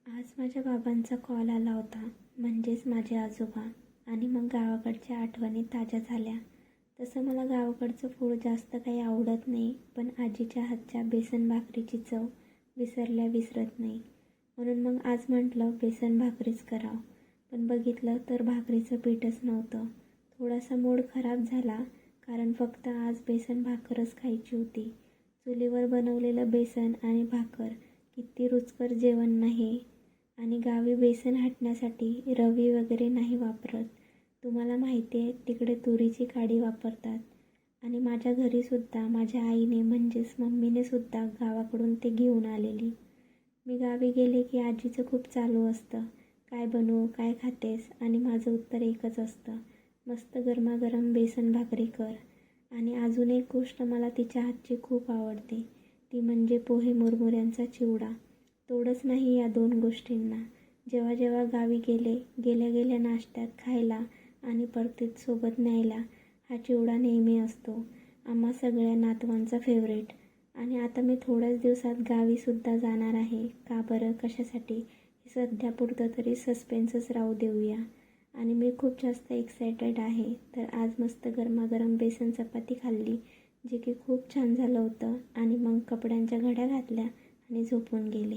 आज माझ्या बाबांचा कॉल आला होता, म्हणजेच माझे आजोबा. आणि मग गावाकडच्या आठवणी ताज्या झाल्या. तसं मला गावाकडचं फूड जास्त काही आवडत नाही, पण आजीच्या हातच्या बेसन भाकरीची चव विसरल्या विसरत नाही. म्हणून मग आज म्हटलं बेसन भाकरीच करावं. पण बघितलं तर भाकरीचं पीठच नव्हतं. थोडासा मूड खराब झाला, कारण फक्त आज बेसन भाकरच खायची होती. चुलीवर बनवलेलं बेसन आणि भाकर किती रुचकर जेवण नाही. आणि गावी बेसन हटण्यासाठी रवी वगैरे नाही वापरत. तुम्हाला माहिती आहे, तिकडे तुरीची काडी वापरतात. आणि माझ्या घरीसुद्धा माझ्या आईने म्हणजेच मम्मीने सुद्धा गावाकडून ते घेऊन आलेली. मी गावी गेले की आजीचं खूप चालू असतं, काय बनवू, काय खातेस? आणि माझं उत्तर एकच असतं, मस्त गरमागरम बेसन भाकरी कर. आणि अजून एक गोष्ट मला तिच्या हातची खूप आवडते, ती म्हणजे पोहे मुरमुऱ्यांचा चिवडा. तोडच नाही या दोन गोष्टींना. जेव्हा जेव्हा गावी गेल्या गेल्या नाश्त्यात खायला आणि परतीत सोबत न्यायला हा चिवडा नेहमी असतो. आम्हा सगळ्या नातवांचा फेवरेट. आणि आता मी थोड्याच दिवसात गावीसुद्धा जाणार आहे. का बरं, कशासाठी, हे सध्यापुरतं तरी सस्पेन्सच राहू देऊया. आणि मी खूप जास्त एक्सायटेड आहे. तर आज मस्त गरमागरम बेसन चपाती खाल्ली, जे की खूप छान झालं होतं. आणि मग कपड्यांच्या घड्या घातल्या आणि झोपून गेले.